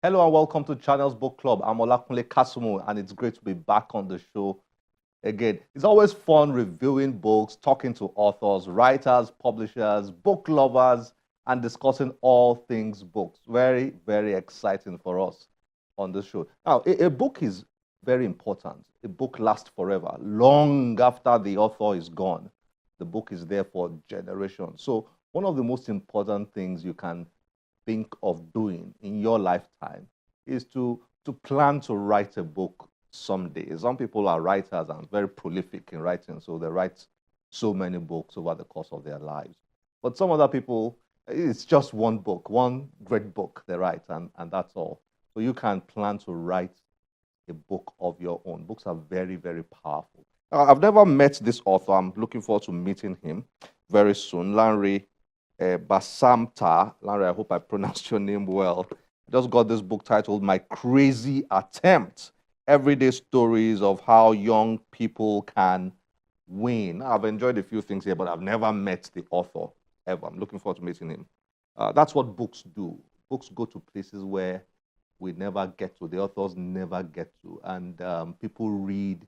Hello and welcome to Channel's Book Club. I'm Olakunle Kasumu, and it's great to be back on the show again. It's always fun reviewing books, talking to authors, writers, publishers, book lovers, and discussing all things books. Very, very exciting for us on this show. Now, a book is very important. A book lasts forever, long after the author is gone. The book is there for generations. So, one of the most important things you can think of doing in your lifetime is to plan to write a book someday. Some people are writers and very prolific in writing, so they write so many books over the course of their lives. But some other people, it's just one book, one great book they write, and that's all. So you can plan to write a book of your own. Books are very, very powerful. I've never met this author. I'm looking forward to meeting him very soon. Lanre Basamta. Lanre, I hope I pronounced your name well. I just got this book titled My Crazy Attempt, Everyday Stories of How Young People Can Win. I've enjoyed a few things here, but I've never met the author ever. I'm looking forward to meeting him. That's what books do. Books go to places where we never get to, the authors never get to, and people read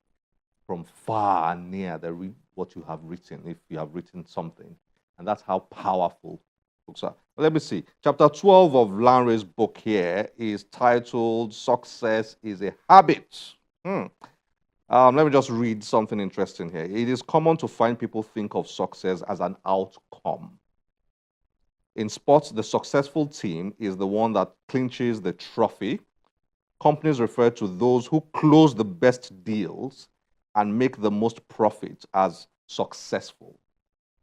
from far and near. They read what you have written, if you have written something. And that's how powerful books are. But let me see. Chapter 12 of Lanre's book here is titled Success is a Habit. Let me just read something interesting here. It is common to find people think of success as an outcome. In sports, the successful team is the one that clinches the trophy. Companies refer to those who close the best deals and make the most profit as successful.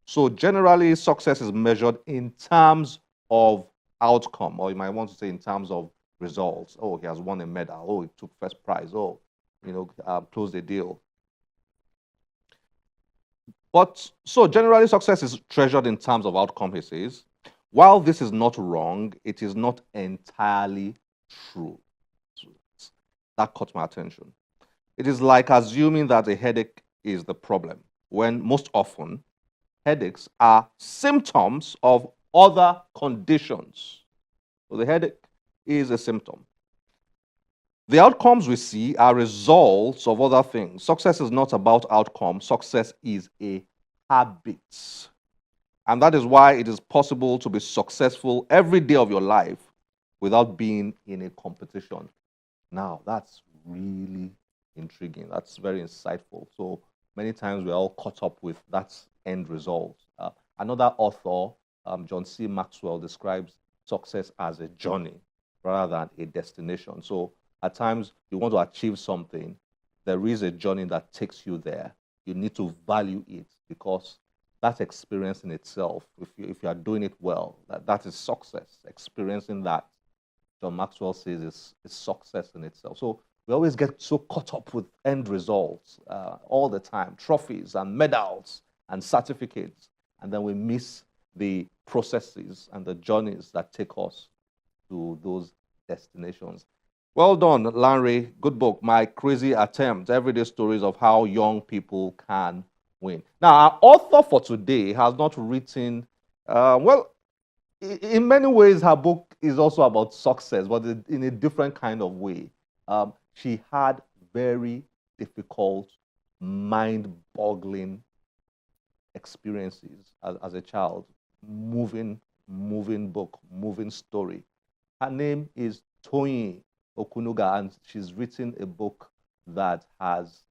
So generally, success is measured in terms of outcome, or you might want to say in terms of results. Oh, he has won a medal. Oh, he took first prize. Oh, closed a deal. But so generally, success is treasured in terms of outcome, he says. While this is not wrong, it is not entirely true. That caught my attention. It is like assuming that a headache is the problem, when most often headaches are symptoms of other conditions. So the headache is a symptom. The outcomes we see are results of other things. Success is not about outcome, success is a habit. And that is why it is possible to be successful every day of your life without being in a competition. Now, that's really intriguing. That's very insightful. So many times we're all caught up with that end result. Another author, John C. Maxwell, describes success as a journey rather than a destination. So at times you want to achieve something, there is a journey that takes you there. You need to value it because that experience in itself, if you are doing it well, that is success. Experiencing that, John Maxwell says, is success in itself. So we always get so caught up with end results all the time, trophies and medals and certificates, and then we miss the processes and the journeys that take us to those destinations. Well done, Lanre. Good book. My Crazy Attempt, Everyday Stories of How Young People Can Win. Now, our author for today has not written, in many ways, her book is also about success, but in a different kind of way. She had very difficult, mind boggling experiences as a child. Moving book, moving story. Her name is Toyin Okunuga, and she's written a book that has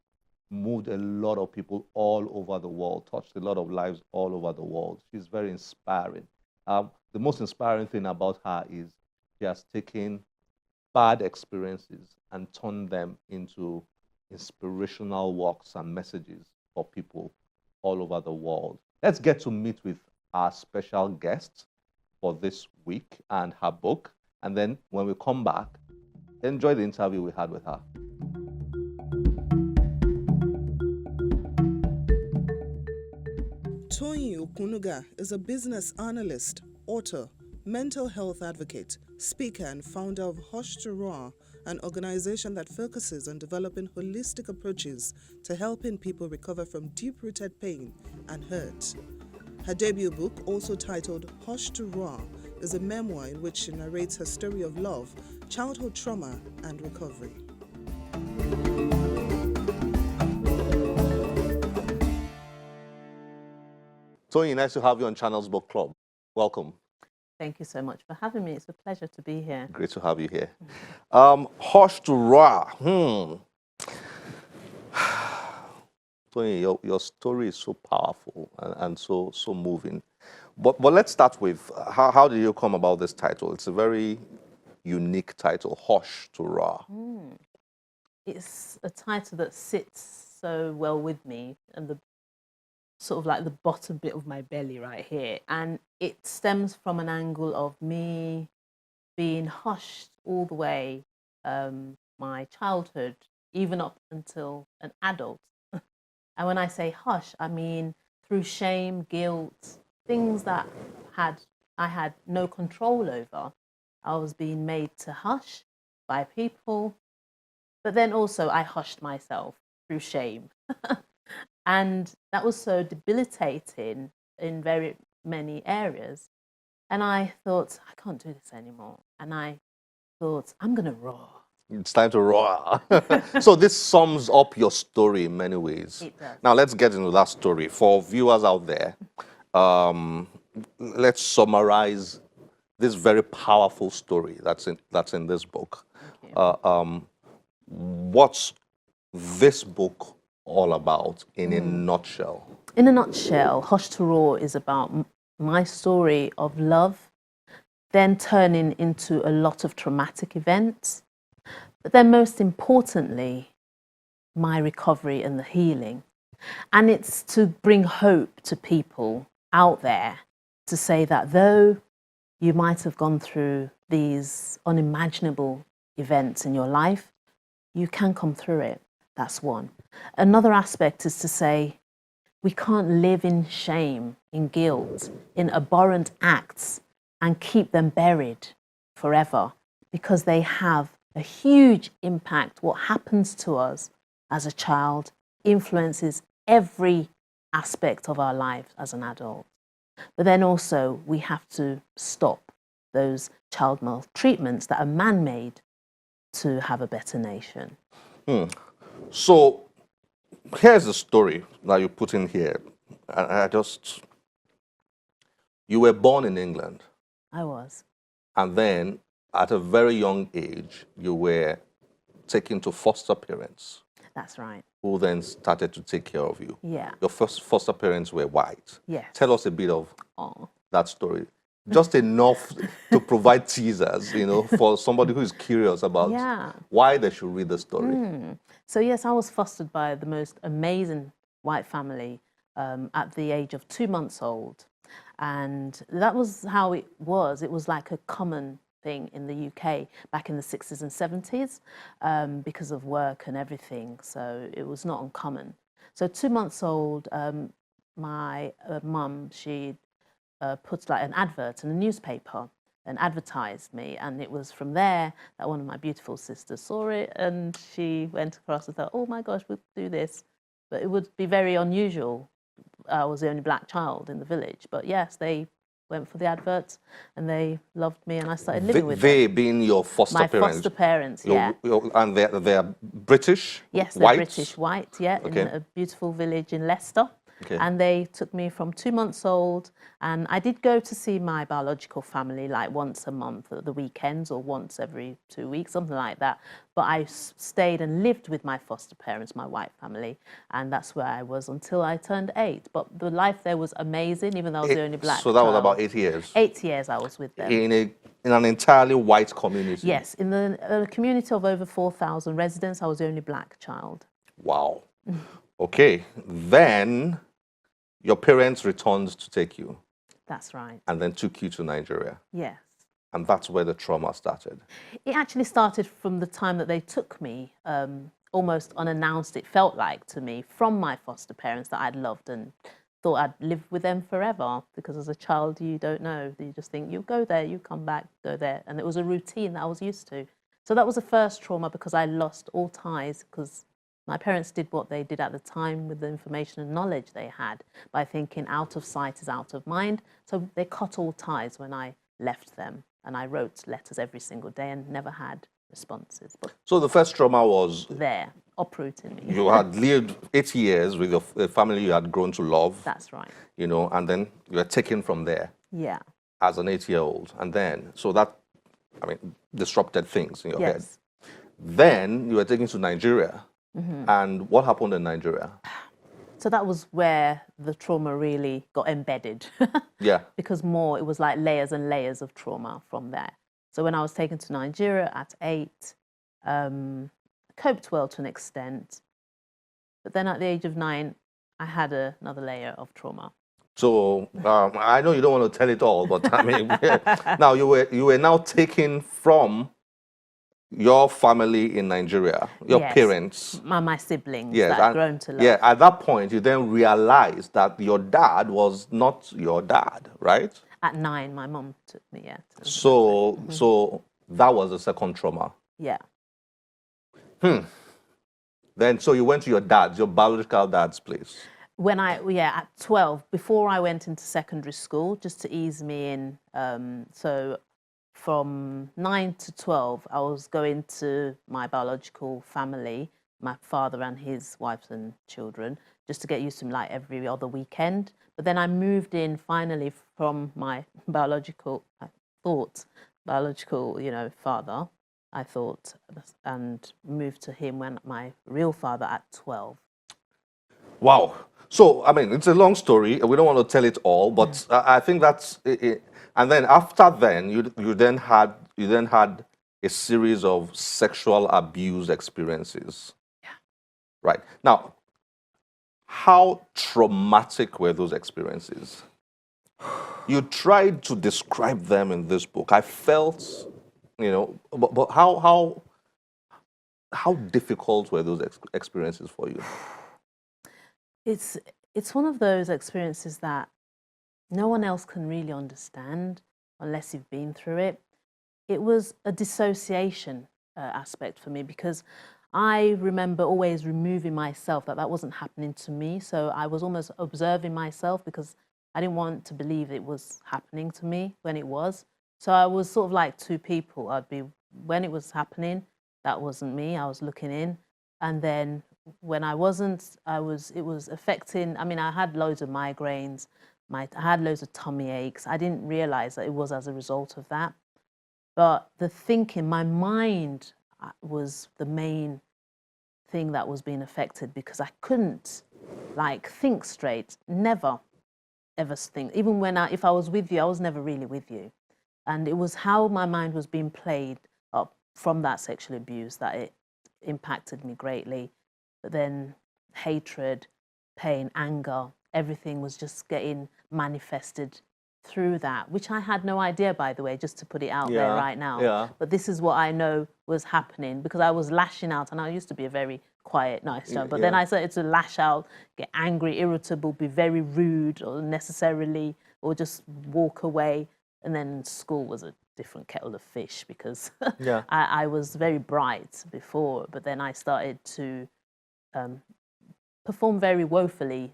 moved a lot of people all over the world, touched a lot of lives all over the world. She's very inspiring. The most inspiring thing about her is she has taken bad experiences and turned them into inspirational works and messages for people all over the world. Let's get to meet with our special guest for this week and her book. And then when we come back, enjoy the interview we had with her. Toyin Okunuga is a business analyst, author, mental health advocate, speaker, and founder of Hush to Raw, an organization that focuses on developing holistic approaches to helping people recover from deep-rooted pain and hurt. Her debut book, also titled Hush to Raw, is a memoir in which she narrates her story of love, childhood trauma, and recovery. Tony, nice to have you on Channel's Book Club. Welcome. Thank you so much for having me. It's a pleasure to be here. Great to have you here. Hush to Ra. Tony, your story is so powerful and so moving. But let's start with how did you come about this title? It's a very unique title, Hush to Ra. It's a title that sits so well with me and the sort of like the bottom bit of my belly right here. And it stems from an angle of me being hushed all the way, my childhood, even up until an adult. And when I say hush, I mean through shame, guilt, things that I had no control over. I was being made to hush by people, but then also I hushed myself through shame. And that was so debilitating in very many areas. And I thought, I can't do this anymore. And I thought, I'm going to roar. It's time to roar. So this sums up your story in many ways. It does. Now let's get into that story. For viewers out there, let's summarize this very powerful story that's in this book. What's this book all about in a nutshell? In a nutshell, Hush to Roar is about my story of love, then turning into a lot of traumatic events, but then most importantly, my recovery and the healing. And it's to bring hope to people out there to say that though you might have gone through these unimaginable events in your life, you can come through it. That's one. Another aspect is to say we can't live in shame, in guilt, in abhorrent acts and keep them buried forever, because they have a huge impact. What happens to us as a child influences every aspect of our life as an adult. But then also we have to stop those child maltreatments that are man-made to have a better nation. So here's the story that you put in here. You were born in England. I was. And then at a very young age, you were taken to foster parents. That's right. Who then started to take care of you. Yeah. Your first foster parents were white. Yes. Tell us a bit of that story. Just enough to provide teasers, for somebody who is curious about why they should read the story. So yes, I was fostered by the most amazing white family at the age of 2 months old. And that was how it was. It was like a common thing in the UK back in the 60s and 70s because of work and everything. So it was not uncommon. So 2 months old, my mum, she put like an advert in a newspaper and advertised me, and it was from there that one of my beautiful sisters saw it, and she went across and thought, oh my gosh, we'll do this. But it would be very unusual. I was the only black child in the village, but yes, they went for the adverts and they loved me, and I started living with them. They being your foster my parents? My foster parents, yeah. And they're British? Yes, they're white? British, white, yeah, okay. In a beautiful village in Leicester. Okay. And they took me from 2 months old, and I did go to see my biological family like once a month at the weekends or once every 2 weeks, something like that. But I stayed and lived with my foster parents, my white family, and that's where I was until I turned 8. But the life there was amazing, even though I was the only black So that child. was about 8 years? 8 years I was with them. In an entirely white community? Yes, in a community of over 4,000 residents, I was the only black child. Wow. Okay, then your parents returned to take you. That's right. And then took you to Nigeria. Yes. And that's where the trauma started. It actually started from the time that they took me, almost unannounced, it felt like to me, from my foster parents that I'd loved and thought I'd live with them forever, because as a child you don't know. You just think you go there, you come back, go there. And it was a routine that I was used to. So that was the first trauma, because I lost all ties, because my parents did what they did at the time with the information and knowledge they had by thinking out of sight is out of mind. So they cut all ties when I left them. And I wrote letters every single day and never had responses. But So the first trauma was there, uprooting me. you had lived 8 years with a family you had grown to love. That's right. You know, and then you were taken from there Yeah. as an 8-year-old. And then, so that, I mean, disrupted things in your head. Yes. Then you were taken to Nigeria. And what happened in Nigeria? So that was where the trauma really got embedded. Yeah. Because it was like layers and layers of trauma from there. So when I was taken to Nigeria at 8, coped well to an extent. But then at the age of 9, I had another layer of trauma. So I know you don't want to tell it all, but I mean, now you were now taken from your family in Nigeria, your Yes. parents. My siblings Yes, that I'd grown to love. yeah. At that point, you then realized that your dad was not your dad, right? At 9, my mom took me, yeah. So that was the second trauma. Yeah. Then, so you went to your biological dad's place. At 12, before I went into secondary school, just to ease me in. So from 9 to 12, I was going to my biological family, my father and his wives and children, just to get used to him like every other weekend. But then I moved in finally from my biological, father, I thought, and moved to him when my real father at 12. Wow. So, I mean, it's a long story. We don't want to tell it all, but I think that's it. And then after then, you then had a series of sexual abuse experiences. Yeah. Right. Now, how traumatic were those experiences? You tried to describe them in this book. I felt, but how difficult were those experiences for you? It's one of those experiences that no one else can really understand unless you've been through it. It was a dissociation aspect for me because I remember always removing myself, that wasn't happening to me. So I was almost observing myself because I didn't want to believe it was happening to me when it was. So I was sort of like two people. When it was happening, that wasn't me. I was looking in. And then when I wasn't, it was affecting, I had loads of migraines. I had loads of tummy aches. I didn't realize that it was as a result of that. But the thinking, my mind was the main thing that was being affected because I couldn't think straight. Never, ever think. Even if I was with you, I was never really with you. And it was how my mind was being played up from that sexual abuse that it impacted me greatly. But then hatred, pain, anger, everything was just getting manifested through that, which I had no idea, by the way, just to put it out there right now. Yeah. But this is what I know was happening because I was lashing out, and I used to be a very quiet, nice child. But then I started to lash out, get angry, irritable, be very rude or or just walk away. And then school was a different kettle of fish because I was very bright before, but then I started to perform very woefully,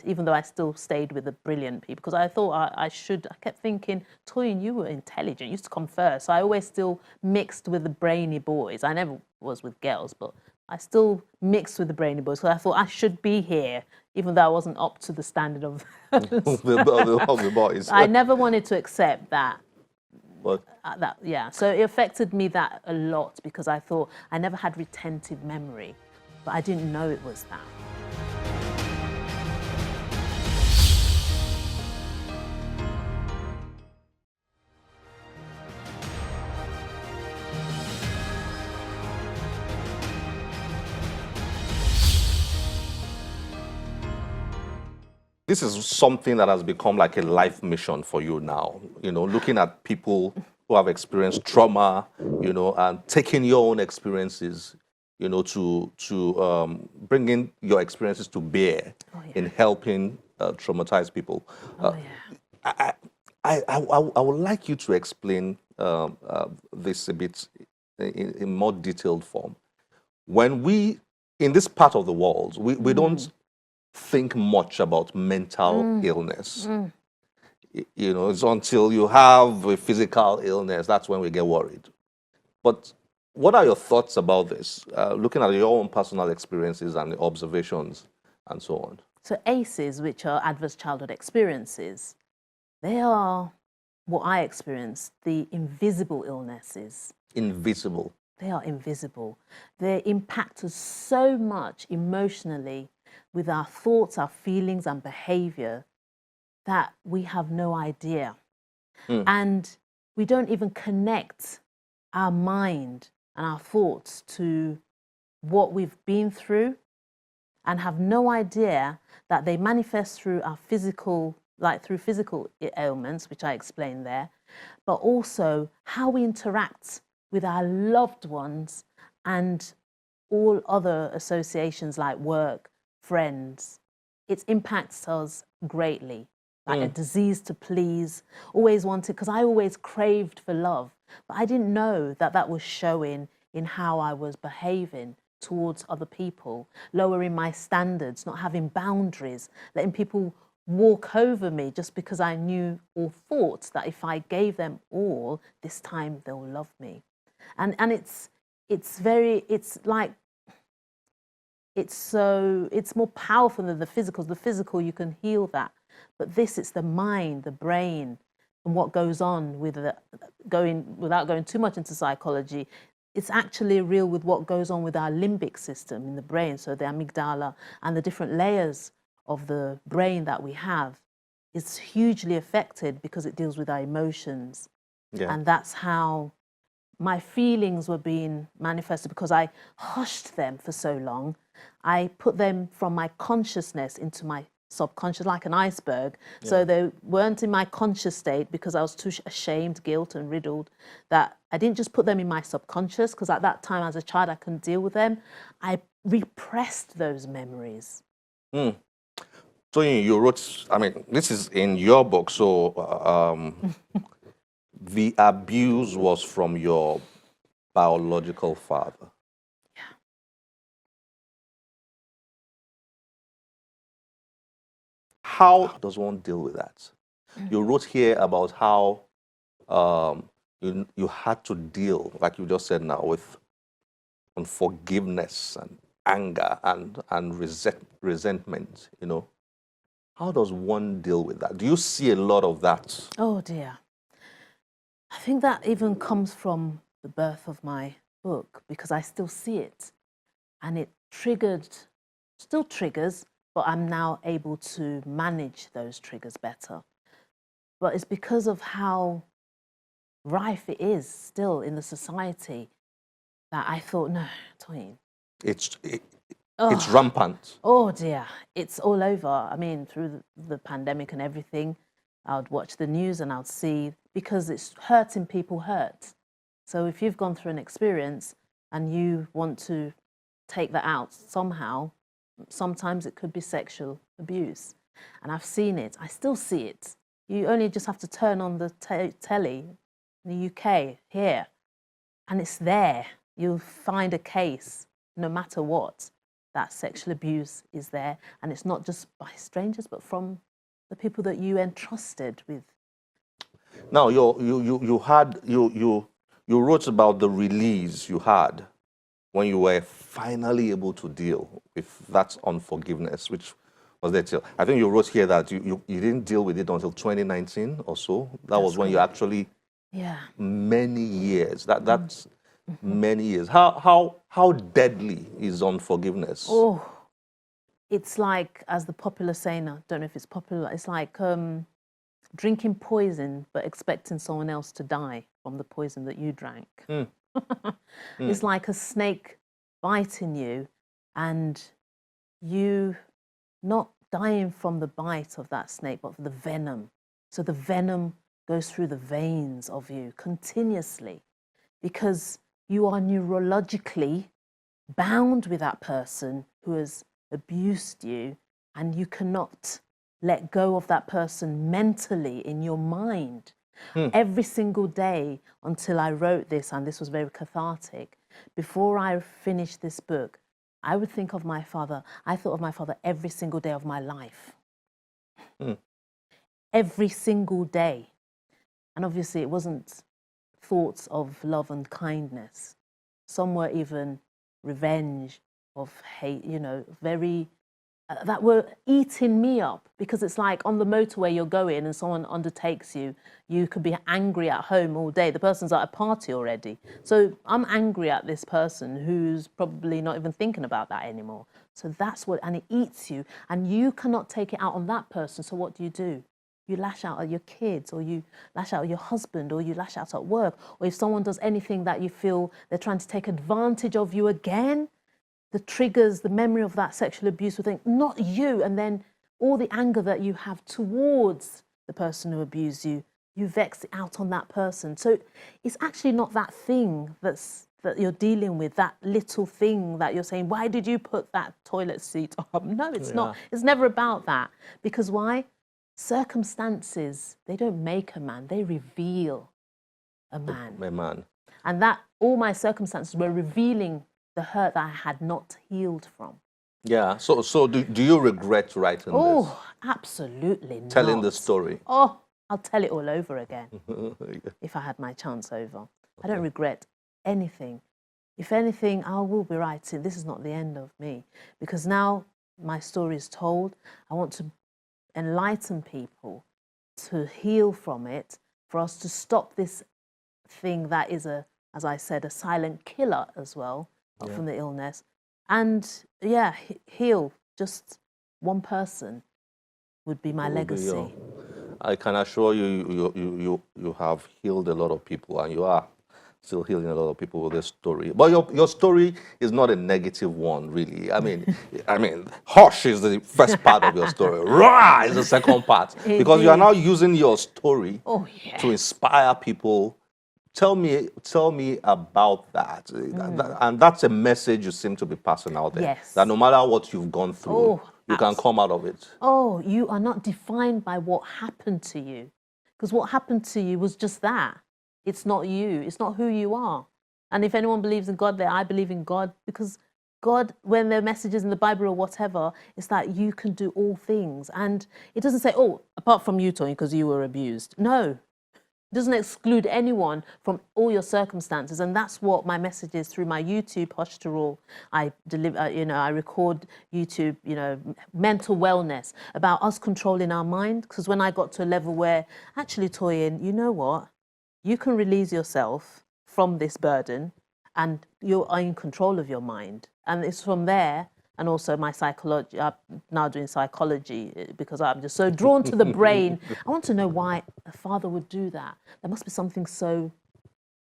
even though I still stayed with the brilliant people, because I thought I kept thinking, Toyin, you were intelligent, you used to come first. So I always still mixed with the brainy boys. I never was with girls, but I still mixed with the brainy boys, because I thought I should be here, even though I wasn't up to the standard of the boys. I never wanted to accept that. What? So it affected me that a lot, because I thought I never had retentive memory, but I didn't know it was that. This is something that has become like a life mission for you now, looking at people who have experienced trauma, and taking your own experiences, to bring in your experiences to bear in helping traumatized people. I would like you to explain this a bit in more detailed form. When in this part of the world, we don't think much about mental illness. You know, it's until you have a physical illness, that's when we get worried. But what are your thoughts about this, looking at your own personal experiences and observations and so on? So ACEs, which are adverse childhood experiences, they are what I experienced, the invisible illnesses. Invisible. They are invisible. They impact us so much emotionally with our thoughts, our feelings and behavior that we have no idea. And we don't even connect our mind and our thoughts to what we've been through and have no idea that they manifest through our physical, like through physical ailments, which I explained there, but also how we interact with our loved ones and all other associations like work, friends. It impacts us greatly. Like a disease to please, always wanted, because I always craved for love, but I didn't know that that was showing in how I was behaving towards other people, lowering my standards, not having boundaries, letting people walk over me just because I knew or thought that if I gave them all, this time they'll love me. And it's more powerful than the physical. The physical, you can heal that. But this, it's the mind, the brain, and what goes on with without going too much into psychology, it's actually real with what goes on with our limbic system in the brain. So the amygdala and the different layers of the brain that we have is hugely affected because it deals with our emotions. Yeah. And that's how my feelings were being manifested, because I hushed them for so long. I put them from my consciousness into my subconscious, like an iceberg. Yeah. So they weren't in my conscious state because I was too ashamed, guilt and riddled, that I didn't just put them in my subconscious, because at that time as a child I couldn't deal with them. I repressed those memories. So you wrote, I mean, this is in your book, so the abuse was from your biological father. How does one deal with that? You wrote here about how you had to deal, like you just said now, with unforgiveness and anger and resentment, you know. How does one deal with that? Do you see a lot of that? Oh dear. I think that even comes from the birth of my book, because I still see it. And it still triggers, but I'm now able to manage those triggers better. But it's because of how rife it is still in the society that I thought, no, Toyin. It's rampant. Oh dear, it's all over. I mean, through the pandemic and everything, I'd watch the news and I'd see, because it's hurting people hurt. So if you've gone through an experience and you want to take that out somehow, sometimes it could be sexual abuse. And I've seen it. I still see it. You only just have to turn on the telly in the UK, here, and it's there. You'll find a case, no matter what, that sexual abuse is there. And it's not just by strangers, but from the people that you entrusted with. Now, you wrote about the release you had when you were finally able to deal with that unforgiveness, which was there till, I think you wrote here that you didn't deal with it until 2019 or so. That was when you actually, many years. That's many years. How deadly is unforgiveness? Oh, it's like, as the popular saying, I don't know if it's popular, it's like drinking poison but expecting someone else to die from the poison that you drank. It's like a snake biting you and you not dying from the bite of that snake, but the venom. So the venom goes through the veins of you continuously, because you are neurologically bound with that person who has abused you, and you cannot let go of that person mentally in your mind. Every single day until I wrote this, and this was very cathartic, before I finished this book, I would think of my father. I thought of my father every single day of my life. every single day. And obviously it wasn't thoughts of love and kindness. Some were even revenge, of hate, you know, very, that were eating me up, because it's like on the motorway you're going and someone undertakes you, you could be angry at home all day. The person's at a party already. So I'm angry at this person who's probably not even thinking about that anymore. So that's what, and it eats you, and you cannot take it out on that person. So what do? You lash out at your kids, or you lash out at your husband, or you lash out at work, or if someone does anything that you feel they're trying to take advantage of you again, the triggers, the memory of that sexual abuse will think, not you, and then all the anger that you have towards the person who abused you, you vex it out on that person. So it's actually not that thing that you're dealing with, that little thing that you're saying, why did you put that toilet seat up? No, it's not. It's never about that. Because why? Circumstances, they don't make a man, they reveal a man. A man. And that all my circumstances were revealing the hurt that I had not healed from. Yeah. So do you regret writing this? Oh, absolutely not. Telling the story? Oh, I'll tell it all over again if I had my chance over. Okay. I don't regret anything. If anything, I will be writing. This is not the end of me, because now my story is told. I want to enlighten people, to heal from it, for us to stop this thing that is, as I said, a silent killer as well, from the illness. And yeah, heal just one person would be my legacy. I can assure you have healed a lot of people, and you are still healing a lot of people with this story. But your story is not a negative one, really. I mean, hush is the first part of your story. Rah is the second part. Because you are now using your story to inspire people. Tell me about that. And that's a message you seem to be passing out there. Yes. That no matter what you've gone through, you can come out of it. Oh, you are not defined by what happened to you. Because what happened to you was just that. It's not you. It's not who you are. And if anyone believes in God there, I believe in God, because God, when there are messages in the Bible or whatever, it's that you can do all things. And it doesn't say, oh, apart from you, Tony, because you were abused. No. It doesn't exclude anyone from all your circumstances. And that's what my message is through my YouTube, Hush to Raw. I deliver, I record YouTube, mental wellness, about us controlling our mind. Because when I got to a level where, actually, Toyin, you know what? You can release yourself from this burden, and you're in control of your mind. And it's from there, and also my psychology, I'm now doing psychology because I'm just so drawn to the brain. I want to know why a father would do that. There must be something so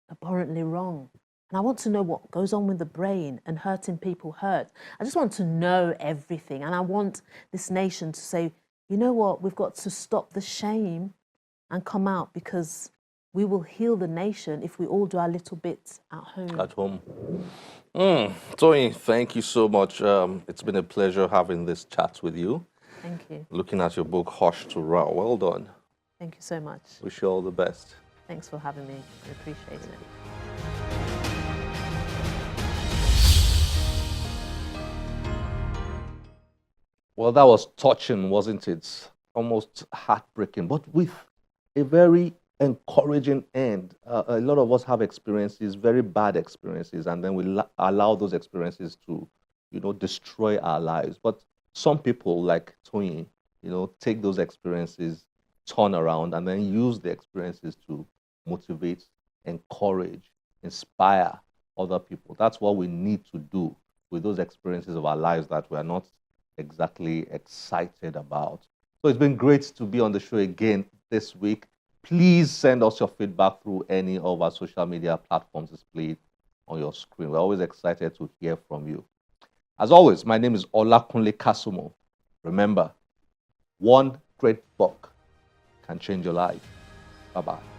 abhorrently wrong. And I want to know what goes on with the brain, and hurting people hurt. I just want to know everything. And I want this nation to say, you know what, we've got to stop the shame and come out, because we will heal the nation if we all do our little bits at home. At home. Tony, thank you so much. It's been a pleasure having this chat with you. Thank you. Looking at your book, Hush to Raw. Well done. Thank you so much. Wish you all the best. Thanks for having me. I appreciate it. Well, that was touching, wasn't it? Almost heartbreaking, but with a very encouraging end. A lot of us have experiences, very bad experiences, and then we allow those experiences to, destroy our lives. But some people, like Tony, take those experiences, turn around, and then use the experiences to motivate, encourage, inspire other people. That's what we need to do with those experiences of our lives that we are not exactly excited about. So it's been great to be on the show again this week. Please send us your feedback through any of our social media platforms displayed on your screen. We're always excited to hear from you. As always, my name is Olakunle Kasumo. Remember, one great book can change your life. Bye-bye.